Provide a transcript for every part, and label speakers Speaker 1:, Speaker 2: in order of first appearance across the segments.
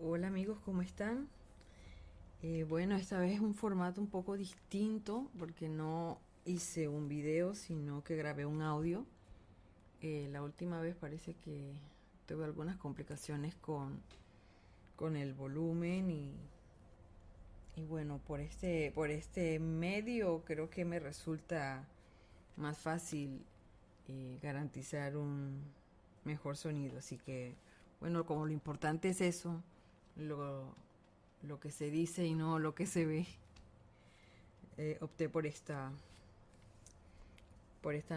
Speaker 1: Hola amigos, ¿cómo están? Bueno, esta vez es un formato un poco distinto porque no hice un video, sino que grabé un audio. La última vez parece que tuve algunas complicaciones con el volumen y bueno, por este medio creo que me resulta más fácil garantizar un mejor sonido. Así que, bueno, como lo importante es eso, lo, lo que se dice y no lo que se ve, opté por esta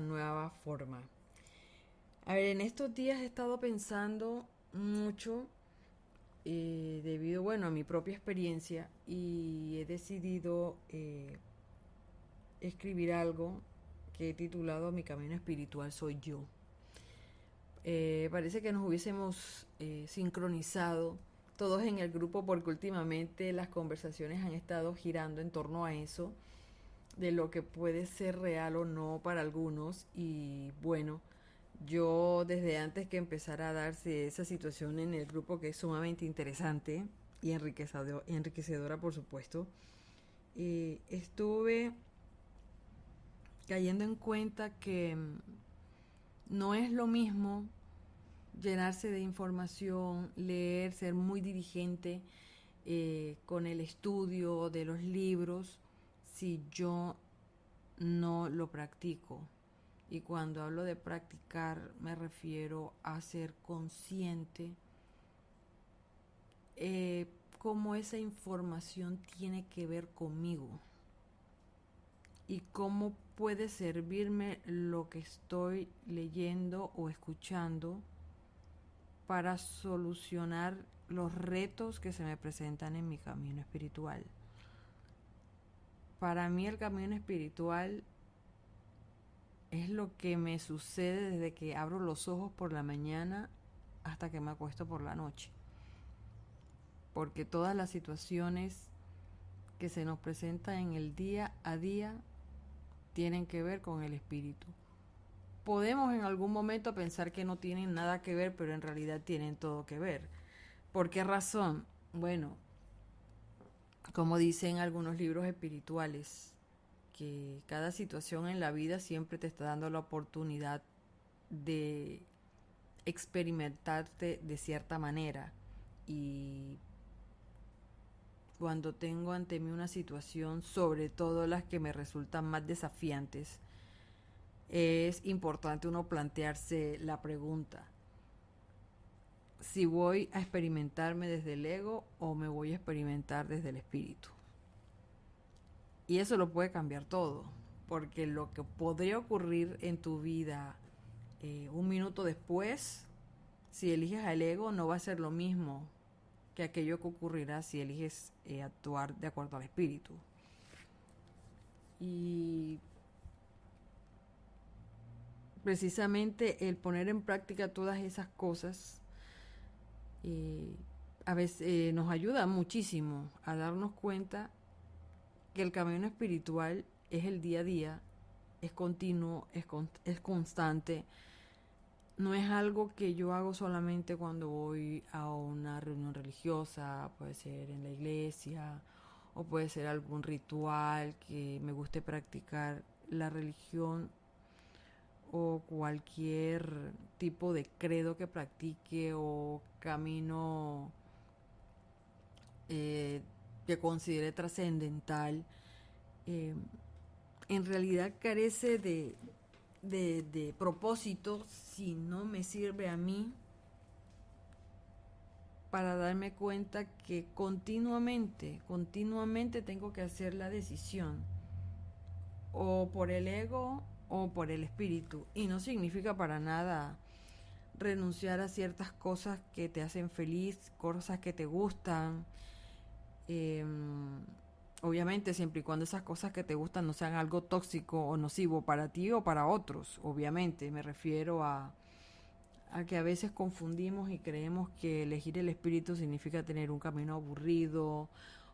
Speaker 1: nueva forma. A ver, en estos días he estado pensando mucho debido, bueno, a mi propia experiencia y he decidido escribir algo que he titulado Mi camino espiritual soy yo. Parece que nos hubiésemos sincronizado todos en el grupo porque últimamente las conversaciones han estado girando en torno a eso, de lo que puede ser real o no para algunos. Y bueno, yo desde antes que empezara a darse esa situación en el grupo, que es sumamente interesante y enriquecedora por supuesto, estuve cayendo en cuenta que no es lo mismo llenarse de información, leer, ser muy diligente con el estudio de los libros, si yo no lo practico. Y cuando hablo de practicar me refiero a ser consciente cómo esa información tiene que ver conmigo y cómo puede servirme lo que estoy leyendo o escuchando para solucionar los retos que se me presentan en mi camino espiritual. Para mí el camino espiritual es lo que me sucede desde que abro los ojos por la mañana hasta que me acuesto por la noche. Porque todas las situaciones que se nos presentan en el día a día tienen que ver con el espíritu. Podemos en algún momento pensar que no tienen nada que ver, pero en realidad tienen todo que ver. ¿Por qué razón? Bueno, como dicen algunos libros espirituales, que cada situación en la vida siempre te está dando la oportunidad de experimentarte de cierta manera. Y cuando tengo ante mí una situación, sobre todo las que me resultan más desafiantes, es importante uno plantearse la pregunta: si voy a experimentarme desde el ego o me voy a experimentar desde el espíritu. Y eso lo puede cambiar todo, porque lo que podría ocurrir en tu vida un minuto después, si eliges al ego, no va a ser lo mismo que aquello que ocurrirá si eliges actuar de acuerdo al espíritu. Y precisamente el poner en práctica todas esas cosas eh, a veces nos ayuda muchísimo a darnos cuenta que el camino espiritual es el día a día, es continuo, es constante. No es algo que yo hago solamente cuando voy a una reunión religiosa, puede ser en la iglesia o puede ser algún ritual que me guste practicar. La religión o cualquier tipo de credo que practique o camino eh, que considere trascendental, eh, en realidad carece de propósito si no me sirve a mí para darme cuenta que continuamente tengo que hacer la decisión o por el ego o por el espíritu. Y no significa para nada renunciar a ciertas cosas que te hacen feliz, cosas que te gustan. Eh, Obviamente siempre y cuando esas cosas que te gustan no sean algo tóxico o nocivo para ti o para otros. Obviamente me refiero a que a veces confundimos y creemos que elegir el espíritu significa tener un camino aburrido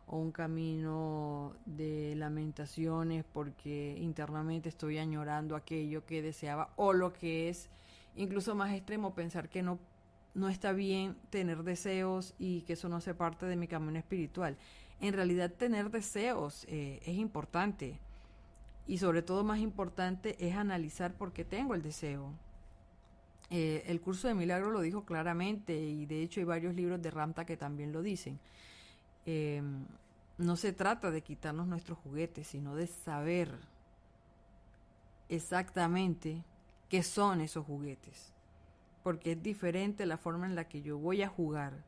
Speaker 1: o un camino de lamentaciones porque internamente estoy añorando aquello que deseaba, o lo que es incluso más extremo, pensar que no no está bien tener deseos y que eso no hace parte de mi camino espiritual. En realidad tener deseos es importante, y sobre todo más importante es analizar por qué tengo el deseo. El curso de milagro lo dijo claramente, y de hecho hay varios libros de Ramta que también lo dicen. Eh, no se trata de quitarnos nuestros juguetes, sino de saber exactamente qué son esos juguetes, porque es diferente la forma en la que yo voy a jugar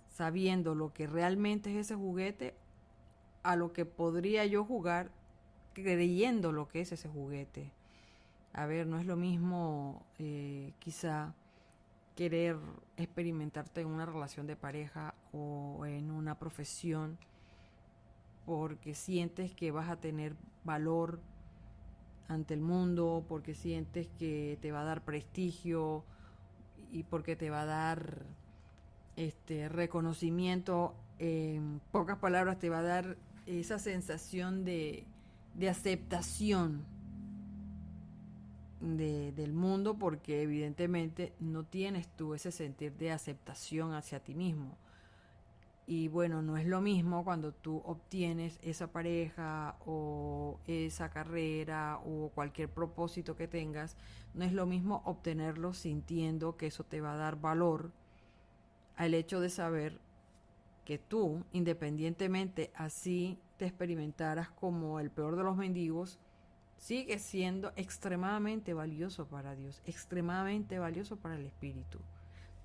Speaker 1: sabiendo lo que realmente es ese juguete a lo que podría yo jugar creyendo lo que es ese juguete. A ver, no es lo mismo quizá querer experimentarte en una relación de pareja o en una profesión porque sientes que vas a tener valor ante el mundo, porque sientes que te va a dar prestigio y porque te va a dar reconocimiento. En pocas palabras, te va a dar esa sensación de aceptación del mundo, porque evidentemente no tienes tú ese sentir de aceptación hacia ti mismo. Y bueno, no es lo mismo cuando tú obtienes esa pareja o esa carrera o cualquier propósito que tengas, no es lo mismo obtenerlo sintiendo que eso te va a dar valor al hecho de saber que tú, independientemente así te experimentaras como el peor de los mendigos, sigues siendo extremadamente valioso para Dios, extremadamente valioso para el Espíritu.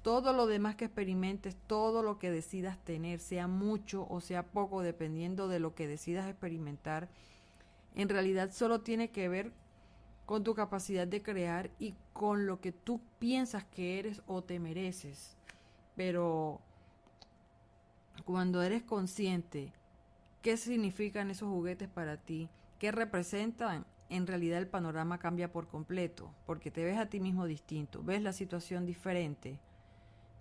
Speaker 1: Todo lo demás que experimentes, todo lo que decidas tener, sea mucho o sea poco, dependiendo de lo que decidas experimentar, en realidad solo tiene que ver con tu capacidad de crear y con lo que tú piensas que eres o te mereces. Pero cuando eres consciente qué significan esos juguetes para ti, qué representan, en realidad el panorama cambia por completo, porque te ves a ti mismo distinto, ves la situación diferente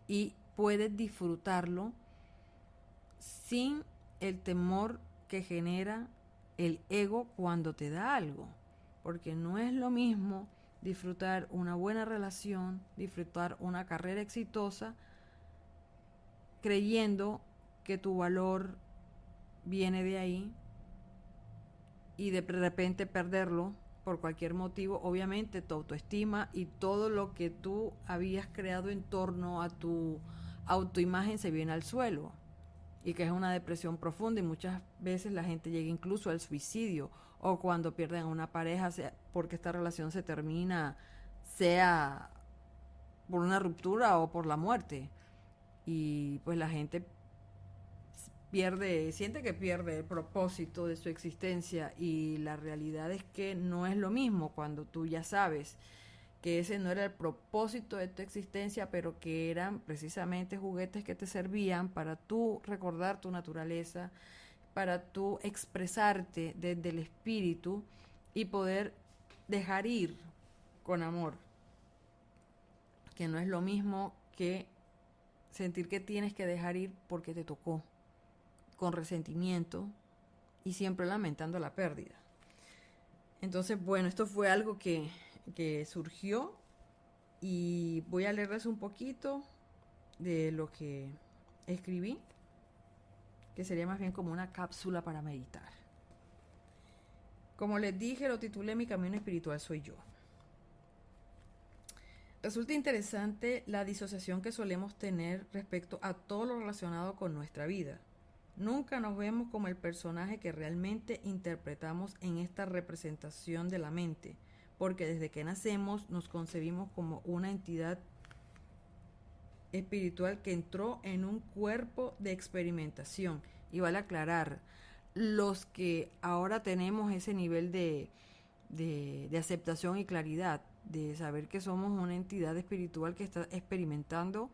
Speaker 1: y puedes disfrutarlo sin el temor que genera el ego cuando te da algo, porque no es lo mismo disfrutar una buena relación, disfrutar una carrera exitosa, creyendo que tu valor viene de ahí y de repente perderlo por cualquier motivo. Obviamente tu autoestima y todo lo que tú habías creado en torno a tu autoimagen se viene al suelo, y que es una depresión profunda, y muchas veces la gente llega incluso al suicidio, o cuando pierden a una pareja porque esta relación se termina, sea por una ruptura o por la muerte, y pues la gente siente que pierde el propósito de su existencia, y la realidad es que no es lo mismo cuando tú ya sabes que ese no era el propósito de tu existencia, pero que eran precisamente juguetes que te servían para tú recordar tu naturaleza, para tú expresarte desde el espíritu y poder dejar ir con amor, que no es lo mismo que sentir que tienes que dejar ir porque te tocó, con resentimiento y siempre lamentando la pérdida. Entonces, bueno, esto fue algo que surgió, y voy a leerles un poquito de lo que escribí, que sería más bien como una cápsula para meditar. Como les dije, lo titulé Mi camino espiritual soy yo. Resulta interesante la disociación que solemos tener respecto a todo lo relacionado con nuestra vida. Nunca nos vemos como el personaje que realmente interpretamos en esta representación de la mente, porque desde que nacemos nos concebimos como una entidad espiritual que entró en un cuerpo de experimentación. Y vale aclarar, los que ahora tenemos ese nivel de aceptación y claridad, de saber que somos una entidad espiritual que está experimentando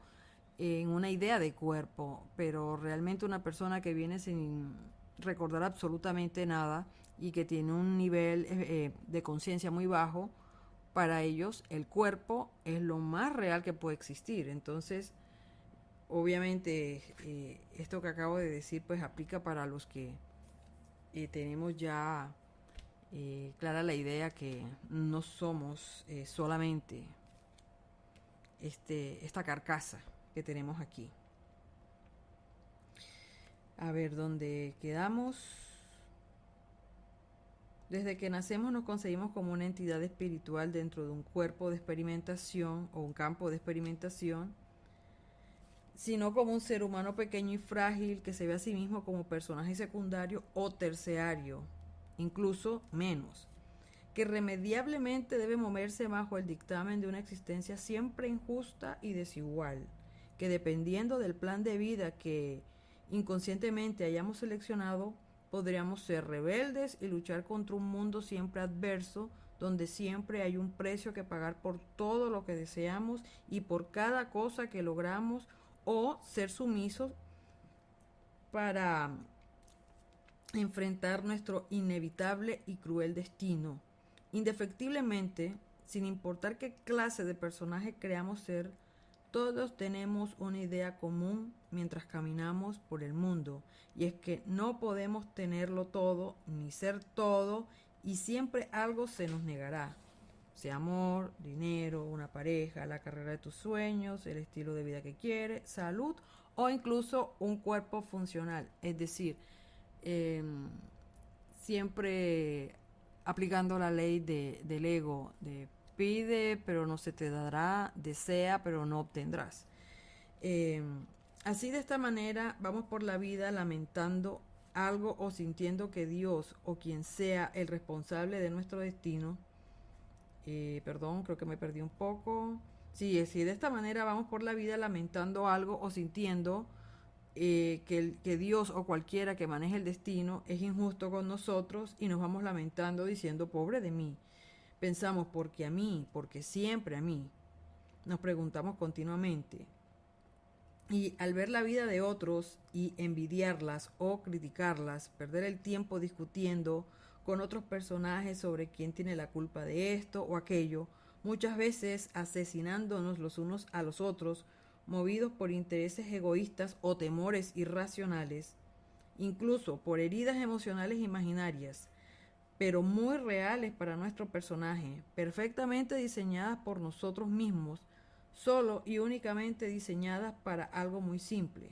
Speaker 1: en una idea de cuerpo, pero realmente una persona que viene sin recordar absolutamente nada y que tiene un nivel de conciencia muy bajo, para ellos el cuerpo es lo más real que puede existir. Entonces, obviamente, esto que acabo de decir pues aplica para los que tenemos ya clara la idea que no somos solamente esta carcasa que tenemos aquí. A ver, ¿dónde quedamos? Desde que nacemos nos concebimos como una entidad espiritual dentro de un cuerpo de experimentación o un campo de experimentación, sino como un ser humano pequeño y frágil que se ve a sí mismo como personaje secundario o terciario, incluso menos, que irremediablemente debe moverse bajo el dictamen de una existencia siempre injusta y desigual, que dependiendo del plan de vida que inconscientemente hayamos seleccionado, podríamos ser rebeldes y luchar contra un mundo siempre adverso, donde siempre hay un precio que pagar por todo lo que deseamos y por cada cosa que logramos, o ser sumisos para enfrentar nuestro inevitable y cruel destino. Indefectiblemente, sin importar qué clase de personaje creamos ser, todos tenemos una idea común mientras caminamos por el mundo, y es que no podemos tenerlo todo ni ser todo, y siempre algo se nos negará, sea amor, dinero, una pareja, la carrera de tus sueños, el estilo de vida que quieres, salud o incluso un cuerpo funcional. Es decir, siempre aplicando la ley del ego, de pide pero no se te dará, desea pero no obtendrás. Así, de esta manera vamos por la vida lamentando algo o sintiendo que Dios o quien sea el responsable de nuestro destino, perdón, creo que me perdí un poco. Sí, de esta manera vamos por la vida lamentando algo o sintiendo que Dios o cualquiera que maneje el destino es injusto con nosotros, y nos vamos lamentando diciendo pobre de mí. Pensamos porque a mí, porque siempre a mí. Nos preguntamos continuamente. Y al ver la vida de otros y envidiarlas o criticarlas, perder el tiempo discutiendo con otros personajes sobre quién tiene la culpa de esto o aquello, muchas veces asesinándonos los unos a los otros, movidos por intereses egoístas o temores irracionales, incluso por heridas emocionales imaginarias, pero muy reales para nuestro personaje, perfectamente diseñadas por nosotros mismos, solo y únicamente diseñadas para algo muy simple: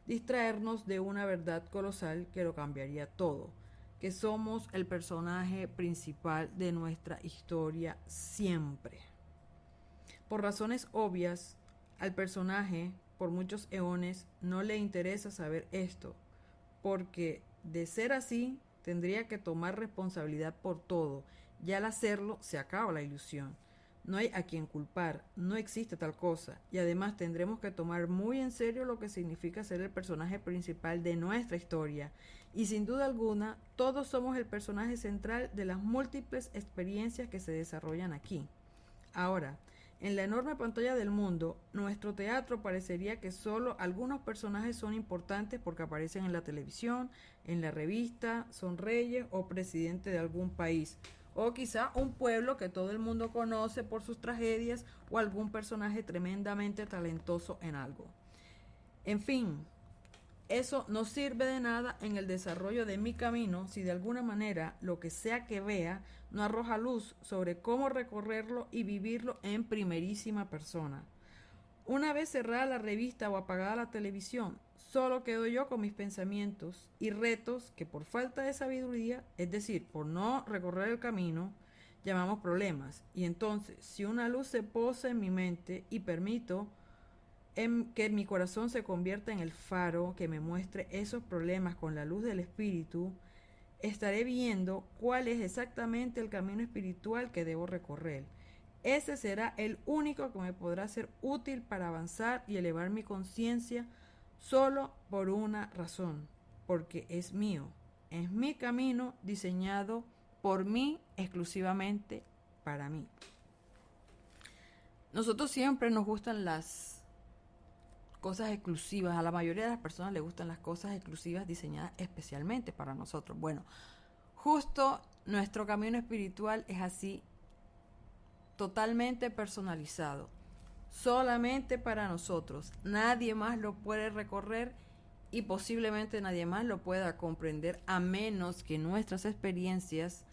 Speaker 1: distraernos de una verdad colosal que lo cambiaría todo, que somos el personaje principal de nuestra historia siempre. Por razones obvias, al personaje, por muchos eones, no le interesa saber esto, porque de ser así, tendría que tomar responsabilidad por todo, y al hacerlo se acaba la ilusión. No hay a quien culpar, no existe tal cosa, y además tendremos que tomar muy en serio lo que significa ser el personaje principal de nuestra historia, y sin duda alguna, todos somos el personaje central de las múltiples experiencias que se desarrollan aquí. Ahora, en la enorme pantalla del mundo, nuestro teatro parecería que solo algunos personajes son importantes porque aparecen en la televisión, en la revista, son reyes o presidentes de algún país, o quizá un pueblo que todo el mundo conoce por sus tragedias, o algún personaje tremendamente talentoso en algo. En fin, eso no sirve de nada en el desarrollo de mi camino si de alguna manera lo que sea que vea no arroja luz sobre cómo recorrerlo y vivirlo en primerísima persona. Una vez cerrada la revista o apagada la televisión, solo quedo yo con mis pensamientos y retos que, por falta de sabiduría, es decir, por no recorrer el camino, llamamos problemas. Y entonces, si una luz se posa en mi mente y permito que mi corazón se convierta en el faro que me muestre esos problemas con la luz del espíritu, estaré viendo cuál es exactamente el camino espiritual que debo recorrer. Ese será el único que me podrá ser útil para avanzar y elevar mi conciencia, solo por una razón: porque es mío, es mi camino diseñado por mí, exclusivamente para mí. Nosotros siempre nos gustan las cosas exclusivas. A la mayoría de las personas les gustan las cosas exclusivas diseñadas especialmente para nosotros. Bueno, justo nuestro camino espiritual es así, totalmente personalizado, solamente para nosotros. Nadie más lo puede recorrer y posiblemente nadie más lo pueda comprender, a menos que nuestras experiencias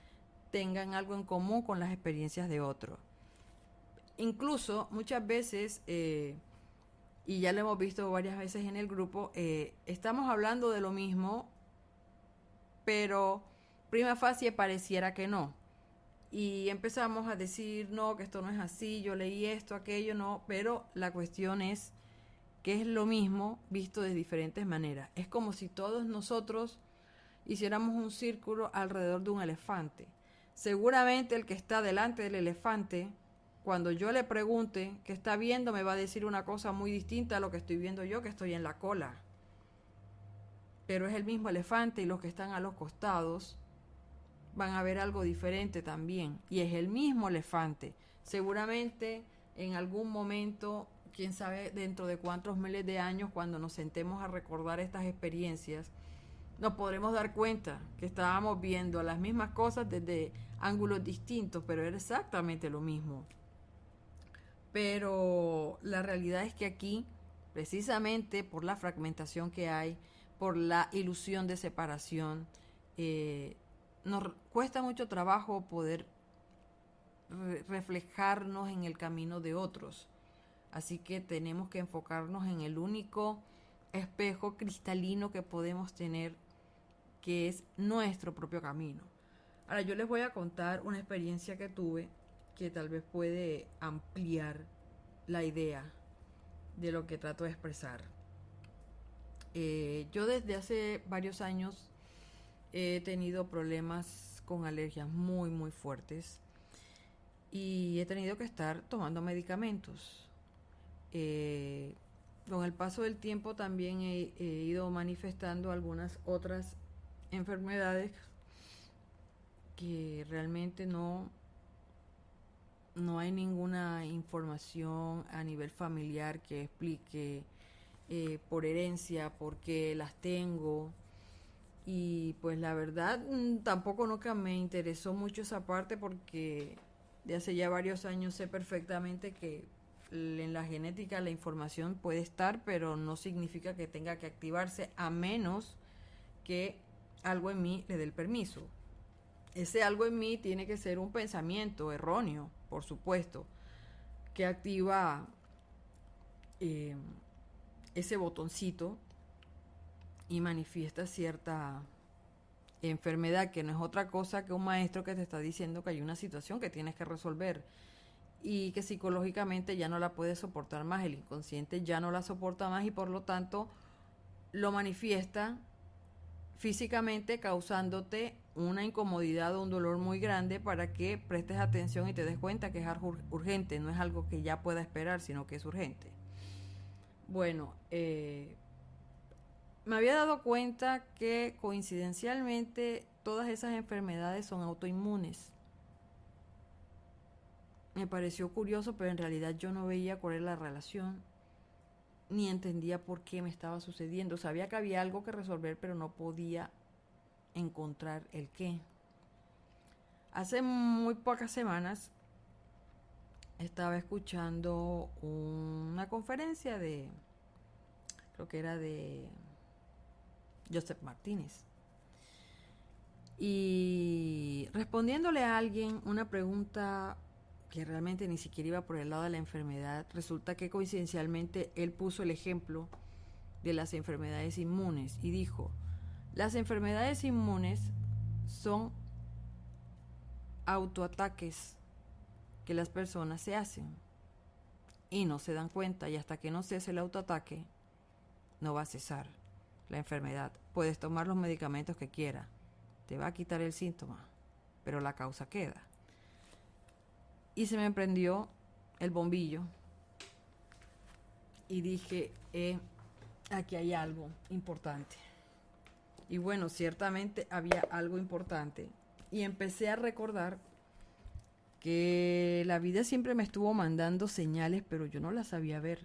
Speaker 1: tengan algo en común con las experiencias de otros. Incluso muchas veces, y ya lo hemos visto varias veces en el grupo, estamos hablando de lo mismo, pero prima facie pareciera que no. Y empezamos a decir, no, que esto no es así, yo leí esto, aquello, no, pero la cuestión es que es lo mismo visto de diferentes maneras. Es como si todos nosotros hiciéramos un círculo alrededor de un elefante. Seguramente el que está delante del elefante, cuando yo le pregunte qué está viendo, me va a decir una cosa muy distinta a lo que estoy viendo yo, que estoy en la cola. Pero es el mismo elefante y los que están a los costados van a ver algo diferente también. Y es el mismo elefante. Seguramente en algún momento, quién sabe dentro de cuántos miles de años, cuando nos sentemos a recordar estas experiencias, nos podremos dar cuenta que estábamos viendo las mismas cosas desde ángulos distintos, pero era exactamente lo mismo. Pero la realidad es que aquí, precisamente por la fragmentación que hay, por la ilusión de separación, nos cuesta mucho trabajo poder reflejarnos en el camino de otros. Así que tenemos que enfocarnos en el único espejo cristalino que podemos tener, que es nuestro propio camino. Ahora yo les voy a contar una experiencia que tuve que tal vez puede ampliar la idea de lo que trato de expresar. Yo desde hace varios años he tenido problemas con alergias muy muy fuertes y he tenido que estar tomando medicamentos. Con el paso del tiempo también he ido manifestando algunas otras enfermedades que realmente no hay ninguna información a nivel familiar que explique por herencia por qué las tengo. Y pues la verdad tampoco nunca me interesó mucho esa parte, porque de hace ya varios años sé perfectamente que en la genética la información puede estar, pero no significa que tenga que activarse a menos que algo en mí le dé el permiso. Ese algo en mí tiene que ser un pensamiento erróneo, por supuesto, que activa ese botoncito y manifiesta cierta enfermedad, que no es otra cosa que un maestro que te está diciendo que hay una situación que tienes que resolver y que psicológicamente ya no la puedes soportar más, el inconsciente ya no la soporta más y por lo tanto lo manifiesta físicamente, causándote una incomodidad o un dolor muy grande para que prestes atención y te des cuenta que es algo urgente, no es algo que ya pueda esperar, sino que es urgente. Bueno, me había dado cuenta que coincidencialmente todas esas enfermedades son autoinmunes. Me pareció curioso, pero en realidad yo no veía cuál era la relación, ni entendía por qué me estaba sucediendo. Sabía que había algo que resolver, pero no podía encontrar el qué. Hace muy pocas semanas estaba escuchando una conferencia creo que era de Joseph Martínez, y respondiéndole a alguien una pregunta que realmente ni siquiera iba por el lado de la enfermedad, resulta que coincidencialmente él puso el ejemplo de las enfermedades inmunes y dijo: las enfermedades inmunes son autoataques que las personas se hacen y no se dan cuenta, y hasta que no cese el autoataque no va a cesar la enfermedad. Puedes tomar los medicamentos que quieras, te va a quitar el síntoma, pero la causa queda. Y se me prendió el bombillo y dije, aquí hay algo importante. Y bueno, ciertamente había algo importante. Y empecé a recordar que la vida siempre me estuvo mandando señales, pero yo no las sabía ver,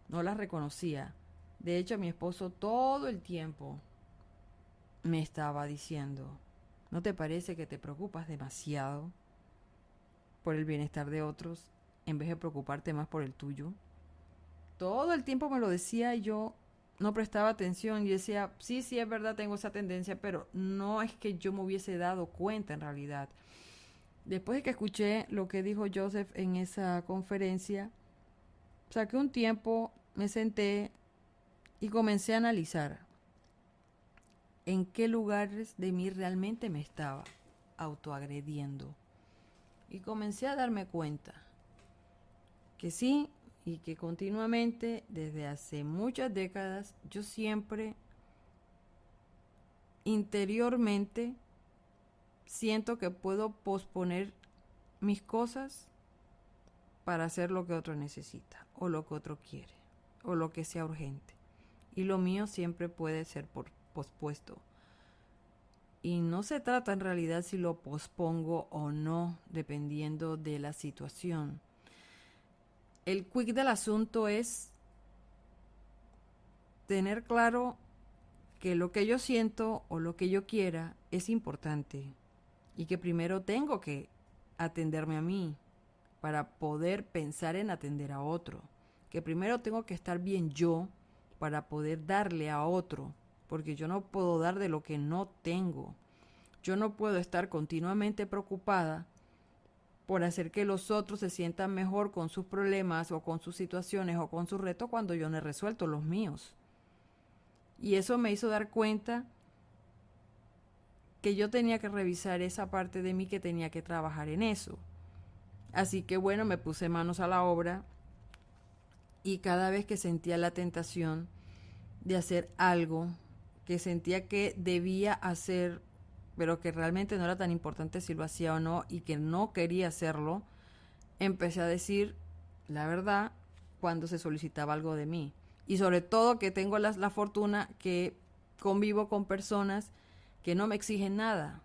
Speaker 1: no las reconocía. De hecho, mi esposo todo el tiempo me estaba diciendo: ¿no te parece que te preocupas demasiado por el bienestar de otros en vez de preocuparte más por el tuyo? Todo el tiempo me lo decía y yo no prestaba atención. Y decía, sí, es verdad, tengo esa tendencia, pero no es que yo me hubiese dado cuenta en realidad. Después de que escuché lo que dijo Joseph en esa conferencia, saqué un tiempo, me senté y comencé a analizar en qué lugares de mí realmente me estaba autoagrediendo. Y comencé a darme cuenta que sí, y que continuamente, desde hace muchas décadas, yo siempre interiormente siento que puedo posponer mis cosas para hacer lo que otro necesita, o lo que otro quiere, o lo que sea urgente. Y lo mío siempre puede ser pospuesto. Y no se trata en realidad si lo pospongo o no, dependiendo de la situación. El quick del asunto es tener claro que lo que yo siento o lo que yo quiera es importante y que primero tengo que atenderme a mí para poder pensar en atender a otro. Que primero tengo que estar bien yo para poder darle a otro, porque yo no puedo dar de lo que no tengo. Yo no puedo estar continuamente preocupada por hacer que los otros se sientan mejor con sus problemas o con sus situaciones o con sus retos cuando yo no he resuelto los míos. Y eso me hizo dar cuenta que yo tenía que revisar esa parte de mí, que tenía que trabajar en eso. Así que bueno, me puse manos a la obra y cada vez que sentía la tentación de hacer algo que sentía que debía hacer, pero que realmente no era tan importante si lo hacía o no y que no quería hacerlo, empecé a decir la verdad cuando se solicitaba algo de mí. Y sobre todo que tengo la fortuna que convivo con personas que no me exigen nada.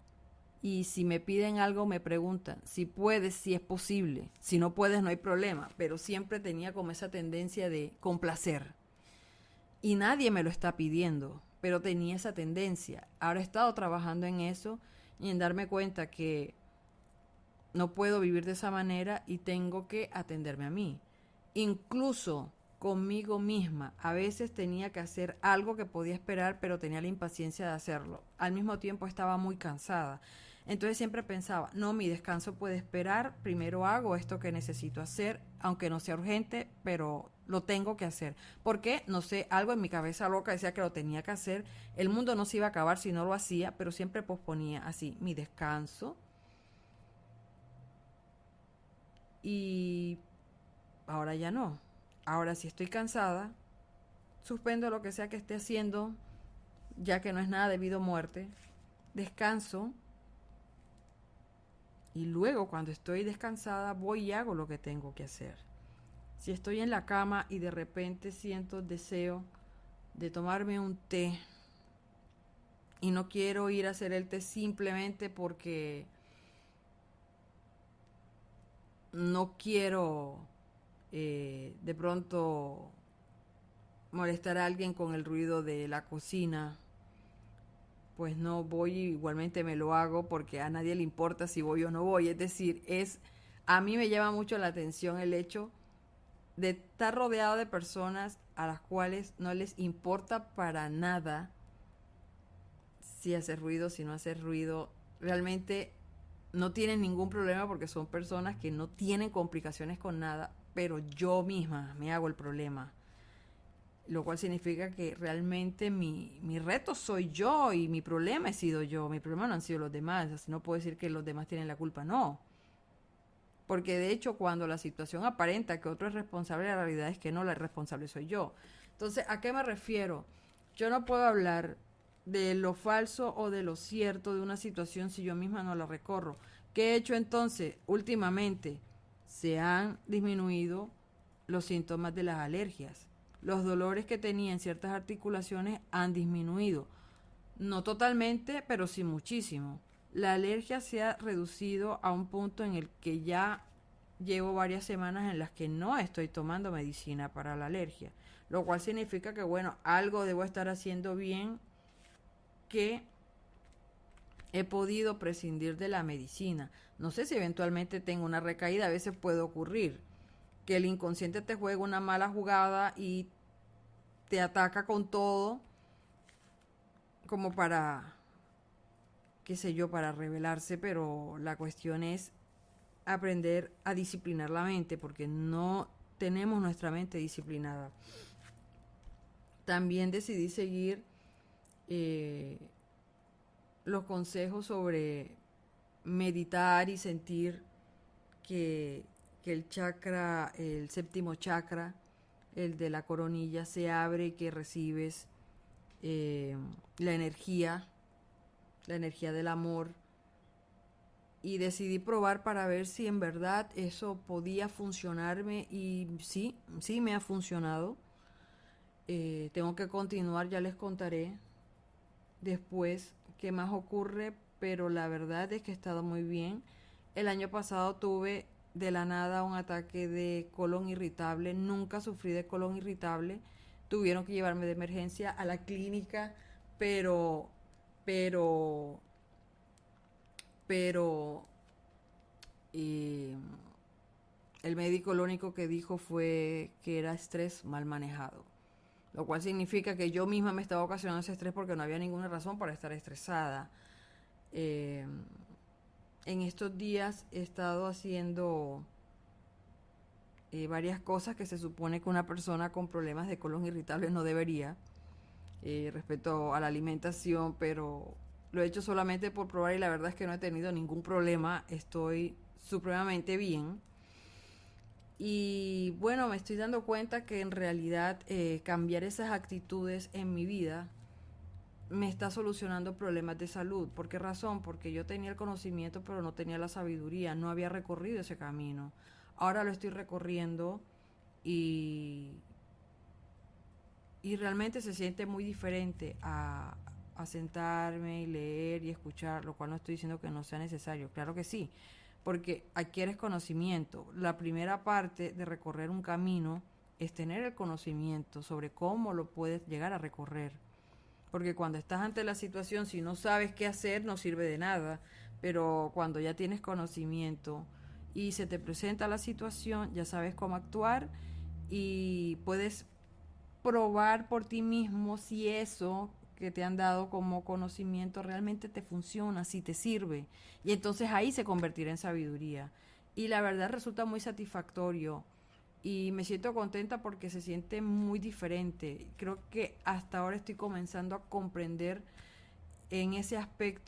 Speaker 1: Y si me piden algo me preguntan si puedes, si es posible. Si no puedes no hay problema. Pero siempre tenía como esa tendencia de complacer. Y nadie me lo está pidiendo, pero tenía esa tendencia. Ahora he estado trabajando en eso y en darme cuenta que no puedo vivir de esa manera y tengo que atenderme a mí. Incluso conmigo misma. A veces tenía que hacer algo que podía esperar, pero tenía la impaciencia de hacerlo. Al mismo tiempo estaba muy cansada. Entonces siempre pensaba, no, mi descanso puede esperar, primero hago esto que necesito hacer, aunque no sea urgente, pero lo tengo que hacer. Porque, no sé, algo en mi cabeza loca decía que lo tenía que hacer, el mundo no se iba a acabar si no lo hacía, pero siempre posponía así mi descanso. Y ahora ya no. Ahora si estoy cansada, suspendo lo que sea que esté haciendo, ya que no es nada debido a muerte, descanso y luego cuando estoy descansada voy y hago lo que tengo que hacer. Si estoy en la cama y de repente siento deseo de tomarme un té y no quiero ir a hacer el té simplemente porque no quiero de pronto molestar a alguien con el ruido de la cocina, pues no voy, igualmente me lo hago porque a nadie le importa si voy o no voy. Es decir, a mí me llama mucho la atención el hecho de estar rodeado de personas a las cuales no les importa para nada si hace ruido, si no hace ruido. Realmente no tienen ningún problema porque son personas que no tienen complicaciones con nada, pero yo misma me hago el problema. Lo cual significa que realmente mi reto soy yo y mi problema he sido yo. Mi problema no han sido los demás. Así no puedo decir que los demás tienen la culpa, no. Porque de hecho cuando la situación aparenta que otro es responsable, la realidad es que no, la responsable soy yo. Entonces, ¿a qué me refiero? Yo no puedo hablar de lo falso o de lo cierto de una situación si yo misma no la recorro. ¿Qué he hecho entonces? Últimamente se han disminuido los síntomas de las alergias. Los dolores que tenía en ciertas articulaciones han disminuido. No totalmente, pero sí muchísimo. La alergia se ha reducido a un punto en el que ya llevo varias semanas en las que no estoy tomando medicina para la alergia. Lo cual significa que, bueno, algo debo estar haciendo bien, que he podido prescindir de la medicina. No sé si eventualmente tengo una recaída, a veces puede ocurrir que el inconsciente te juega una mala jugada y te ataca con todo como para, qué sé yo, para rebelarse, pero la cuestión es aprender a disciplinar la mente, porque no tenemos nuestra mente disciplinada. También decidí seguir eh, los consejos sobre meditar y sentir que, que el chakra, el séptimo chakra, el de la coronilla, se abre y que recibes eh, la la energía del amor. Y decidí probar para ver si en verdad eso podía funcionarme y sí, sí me ha funcionado. Tengo que continuar, ya les contaré después qué más ocurre, pero la verdad es que he estado muy bien. El año pasado tuve de la nada un ataque de colon irritable, nunca sufrí de colon irritable, tuvieron que llevarme de emergencia a la clínica, pero, pero, pero, eh, el médico lo único que dijo fue que era estrés mal manejado, lo cual significa que yo misma me estaba ocasionando ese estrés porque no había ninguna razón para estar estresada. Eh, en estos días he estado haciendo varias cosas que se supone que una persona con problemas de colon irritable no debería, respecto a la alimentación, pero lo he hecho solamente por probar y la verdad es que no he tenido ningún problema, estoy supremamente bien. Y bueno, me estoy dando cuenta que en realidad cambiar esas actitudes en mi vida me está solucionando problemas de salud. ¿Por qué razón? Porque yo tenía el conocimiento pero no tenía la sabiduría, no había recorrido ese camino. Ahora lo estoy recorriendo y, y realmente se siente muy diferente a sentarme y leer y escuchar, lo cual no estoy diciendo que no sea necesario, claro que sí, porque adquieres conocimiento. La primera parte de recorrer un camino es tener el conocimiento sobre cómo lo puedes llegar a recorrer. Porque cuando estás ante la situación, si no sabes qué hacer, no sirve de nada. Pero cuando ya tienes conocimiento y se te presenta la situación, ya sabes cómo actuar y puedes probar por ti mismo si eso que te han dado como conocimiento realmente te funciona, si te sirve. Y entonces ahí se convertirá en sabiduría. Y la verdad resulta muy satisfactorio y me siento contenta porque se siente muy diferente. Creo que hasta ahora estoy comenzando a comprender en ese aspecto